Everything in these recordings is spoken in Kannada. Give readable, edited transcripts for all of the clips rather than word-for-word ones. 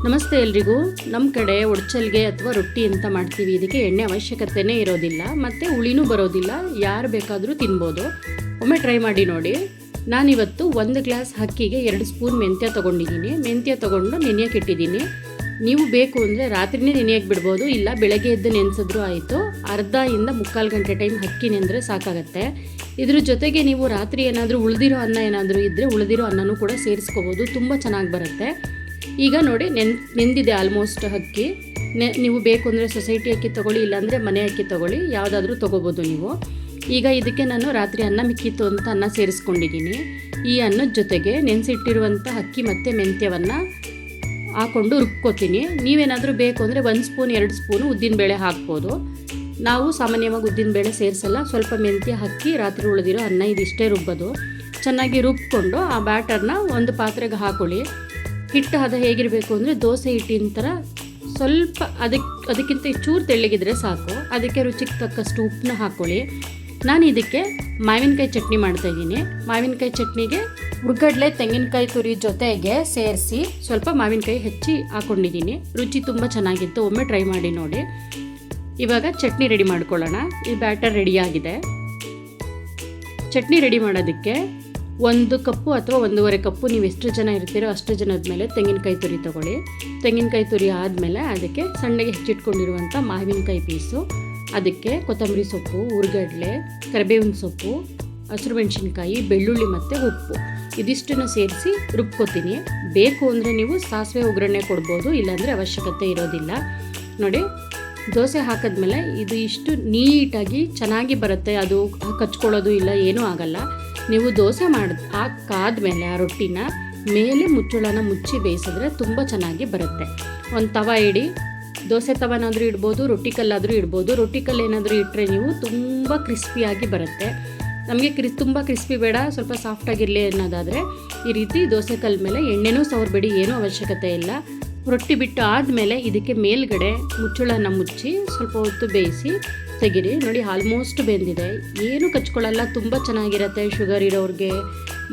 ನಮಸ್ತೆ ಎಲ್ರಿಗೂ. ನಮ್ಮ ಕಡೆ ಒಡ್ಚಲ್ಗೆ ಅಥವಾ ರೊಟ್ಟಿ ಅಂತ ಮಾಡ್ತೀವಿ. ಇದಕ್ಕೆ ಎಣ್ಣೆ ಅವಶ್ಯಕತೆನೇ ಇರೋದಿಲ್ಲ ಮತ್ತು ಹುಳಿನೂ ಬರೋದಿಲ್ಲ. ಯಾರು ಬೇಕಾದರೂ ತಿನ್ಬೋದು. ಒಮ್ಮೆ ಟ್ರೈ ಮಾಡಿ ನೋಡಿ. ನಾನಿವತ್ತು 1 ಗ್ಲಾಸ್ ಅಕ್ಕಿಗೆ 2 ಸ್ಪೂನ್ ಮೆಂತ್ಯ ತೊಗೊಂಡಿದ್ದೀನಿ. ಮೆಂತ್ಯ ತೊಗೊಂಡು ನೆನೆಯಕ್ಕೆ ಇಟ್ಟಿದ್ದೀನಿ. ನೀವು ಬೇಕು ಅಂದರೆ ರಾತ್ರಿನೇ ನೆನೆಯಕ್ಕೆ ಬಿಡ್ಬೋದು, ಇಲ್ಲ ಬೆಳಗ್ಗೆ ಎದ್ದು ನೆನೆಸಿದ್ರೂ ಆಯಿತು. ಅರ್ಧದಿಂದ 3/4 ಗಂಟೆ ಟೈಮ್ ಅಕ್ಕಿ ನೆಂದರೆ ಸಾಕಾಗತ್ತೆ. ಇದ್ರ ಜೊತೆಗೆ ನೀವು ರಾತ್ರಿ ಏನಾದರೂ ಉಳಿದಿರೋ ಅನ್ನ ಏನಾದರೂ ಇದ್ದರೆ ಉಳಿದಿರೋ ಅನ್ನನೂ ಕೂಡ ಸೇರಿಸ್ಕೋಬೋದು. ತುಂಬ ಚೆನ್ನಾಗಿ ಬರುತ್ತೆ. ಈಗ ನೋಡಿ ನೆಂದಿದೆ ಆಲ್ಮೋಸ್ಟ್ ಅಕ್ಕಿ. ನೀವು ಬೇಕು ಅಂದರೆ ಸೊಸೈಟಿ ಅಕ್ಕಿ ತೊಗೊಳ್ಳಿ, ಇಲ್ಲಾಂದರೆ ಮನೆ ಅಕ್ಕಿ ತೊಗೊಳ್ಳಿ, ಯಾವುದಾದ್ರೂ ತೊಗೋಬೋದು ನೀವು. ಈಗ ಇದಕ್ಕೆ ನಾನು ರಾತ್ರಿ ಅನ್ನ ಮಿಕ್ಕಿತ್ತು ಅಂತ ಅನ್ನ ಸೇರಿಸ್ಕೊಂಡಿದ್ದೀನಿ. ಈ ಅನ್ನದ ಜೊತೆಗೆ ನೆನೆಸಿಟ್ಟಿರುವಂಥ ಅಕ್ಕಿ ಮತ್ತು ಮೆಂತ್ಯವನ್ನು ಹಾಕ್ಕೊಂಡು ರುಬ್ಕೋತೀನಿ. ನೀವೇನಾದರೂ ಬೇಕು ಅಂದರೆ 1 ಸ್ಪೂನ್ 2 ಸ್ಪೂನು ಉದ್ದಿನಬೇಳೆ ಹಾಕ್ಬೋದು. ನಾವು ಸಾಮಾನ್ಯವಾಗಿ ಉದ್ದಿನಬೇಳೆ ಸೇರಿಸಲ್ಲ. ಸ್ವಲ್ಪ ಮೆಂತ್ಯ ಹಾಕಿ ರಾತ್ರಿ ಉಳಿದಿರೋ ಅನ್ನ ಇದಿಷ್ಟೇ ರುಬ್ಬೋದು. ಚೆನ್ನಾಗಿ ರುಬ್ಕೊಂಡು ಆ ಬ್ಯಾಟರ್ನ ಒಂದು ಪಾತ್ರೆಗೆ ಹಾಕೊಳ್ಳಿ. ಹಿಟ್ಟು ಹದ ಹೇಗಿರಬೇಕು ಅಂದರೆ ದೋಸೆ ಹಿಟ್ಟಿನ ಥರ ಸ್ವಲ್ಪ ಅದಕ್ಕಿಂತ ಚೂರು ತೆಳ್ಳಗಿದ್ರೆ ಸಾಕು. ಅದಕ್ಕೆ ರುಚಿಗೆ ತಕ್ಕಷ್ಟು ಉಪ್ಪನ್ನ ಹಾಕ್ಕೊಳ್ಳಿ. ನಾನು ಇದಕ್ಕೆ ಮಾವಿನಕಾಯಿ ಚಟ್ನಿ ಮಾಡ್ತಾಯಿದ್ದೀನಿ. ಮಾವಿನಕಾಯಿ ಚಟ್ನಿಗೆ ಹುರ್ಗಡ್ಲೆ ತೆಂಗಿನಕಾಯಿ ತುರಿ ಜೊತೆಗೆ ಸೇರಿಸಿ ಸ್ವಲ್ಪ ಮಾವಿನಕಾಯಿ ಹೆಚ್ಚಿ ಹಾಕ್ಕೊಂಡಿದ್ದೀನಿ. ರುಚಿ ತುಂಬ ಚೆನ್ನಾಗಿತ್ತು. ಒಮ್ಮೆ ಟ್ರೈ ಮಾಡಿ ನೋಡಿ. ಇವಾಗ ಚಟ್ನಿ ರೆಡಿ ಮಾಡ್ಕೊಳ್ಳೋಣ. ಈ ಬ್ಯಾಟರ್ ರೆಡಿಯಾಗಿದೆ. ಚಟ್ನಿ ರೆಡಿ ಮಾಡೋದಕ್ಕೆ 1 ಕಪ್ಪು ಅಥವಾ 1.5 ಕಪ್ಪು, ನೀವು ಎಷ್ಟು ಜನ ಇರ್ತೀರೋ ಅಷ್ಟು ಜನದ ಮೇಲೆ ತೆಂಗಿನಕಾಯಿ ತುರಿ ತೊಗೊಳ್ಳಿ. ತೆಂಗಿನಕಾಯಿ ತುರಿ ಆದಮೇಲೆ ಅದಕ್ಕೆ ಸಣ್ಣಗೆ ಹೆಚ್ಚಿಟ್ಕೊಂಡಿರುವಂಥ ಮಾವಿನಕಾಯಿ ಪೀಸು, ಅದಕ್ಕೆ ಕೊತ್ತಂಬರಿ ಸೊಪ್ಪು, ಹುರ್ಗಡ್ಲೆ, ಕರಿಬೇವಿನ ಸೊಪ್ಪು, ಹಸಿರು ಮೆಣಸಿನ್ಕಾಯಿ, ಬೆಳ್ಳುಳ್ಳಿ ಮತ್ತು ಉಪ್ಪು ಇದಿಷ್ಟನ್ನು ಸೇರಿಸಿ ರುಬ್ಕೋತೀನಿ. ಬೇಕು ಅಂದರೆ ನೀವು ಸಾಸಿವೆ ಒಗ್ಗರಣೆ ಕೊಡ್ಬೋದು, ಇಲ್ಲಾಂದರೆ ಅವಶ್ಯಕತೆ ಇರೋದಿಲ್ಲ. ನೋಡಿ, ದೋಸೆ ಹಾಕಿದ್ಮೇಲೆ ಇದು ಇಷ್ಟು ನೀಟಾಗಿ ಚೆನ್ನಾಗಿ ಬರುತ್ತೆ. ಅದು ಕಚ್ಕೊಳ್ಳೋದು ಇಲ್ಲ, ಏನೂ ಆಗಲ್ಲ. ನೀವು ದೋಸೆ ಹಾಕಾದ್ಮೇಲೆ ಆ ರೊಟ್ಟಿನ ಮೇಲೆ ಮುಚ್ಚಳನ ಮುಚ್ಚಿ ಬೇಯಿಸಿದ್ರೆ ತುಂಬ ಚೆನ್ನಾಗಿ ಬರುತ್ತೆ. ಒಂದು ತವ ಇಡಿ. ದೋಸೆ ತವನಾದರೂ ಇಡ್ಬೋದು, ರೊಟ್ಟಿ ಕಲ್ಲಾದರೂ ಇಡ್ಬೋದು. ರೊಟ್ಟಿ ಕಲ್ಲು ಏನಾದರೂ ಇಟ್ಟರೆ ನೀವು ತುಂಬ ಕ್ರಿಸ್ಪಿಯಾಗಿ ಬರುತ್ತೆ. ನಮಗೆ ತುಂಬ ಕ್ರಿಸ್ಪಿ ಬೇಡ, ಸ್ವಲ್ಪ ಸಾಫ್ಟಾಗಿರಲಿ ಅನ್ನೋದಾದರೆ ಈ ರೀತಿ ದೋಸೆ ಕಲ್ಲು ಮೇಲೆ ಎಣ್ಣೆನೂ ಸವರಬೇಡಿ, ಏನೂ ಅವಶ್ಯಕತೆ ಇಲ್ಲ. ರೊಟ್ಟಿ ಬಿಟ್ಟು ಆದಮೇಲೆ ಇದಕ್ಕೆ ಮೇಲ್ಗಡೆ ಮುಚ್ಚಳನ ಮುಚ್ಚಿ ಸ್ವಲ್ಪ ಹೊತ್ತು ಬೇಯಿಸಿ ತೆಗಿರಿ. ನೋಡಿ, ಆಲ್ಮೋಸ್ಟ್ ಬೆಂದಿದೆ. ಏನು ಕಚ್ಕೊಳ್ಳಲ್ಲ, ತುಂಬ ಚೆನ್ನಾಗಿರುತ್ತೆ. ಶುಗರ್ ಇರೋರಿಗೆ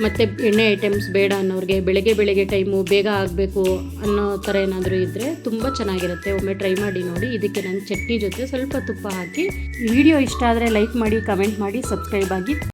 ಮತ್ತು ಎಣ್ಣೆ ಐಟಮ್ಸ್ ಬೇಡ ಅನ್ನೋರಿಗೆ, ಬೆಳಗ್ಗೆ ಟೈಮು ಬೇಗ ಆಗಬೇಕು ಅನ್ನೋ ಥರ ಏನಾದರೂ ಇದ್ದರೆ ತುಂಬ ಚೆನ್ನಾಗಿರುತ್ತೆ. ಒಮ್ಮೆ ಟ್ರೈ ಮಾಡಿ ನೋಡಿ. ಇದಕ್ಕೆ ನಾನು ಚಟ್ನಿ ಜೊತೆ ಸ್ವಲ್ಪ ತುಪ್ಪ ಹಾಕಿ. ವಿಡಿಯೋ ಇಷ್ಟ ಆದರೆ ಲೈಕ್ ಮಾಡಿ, ಕಮೆಂಟ್ ಮಾಡಿ, ಸಬ್ಸ್ಕ್ರೈಬ್ ಆಗಿ.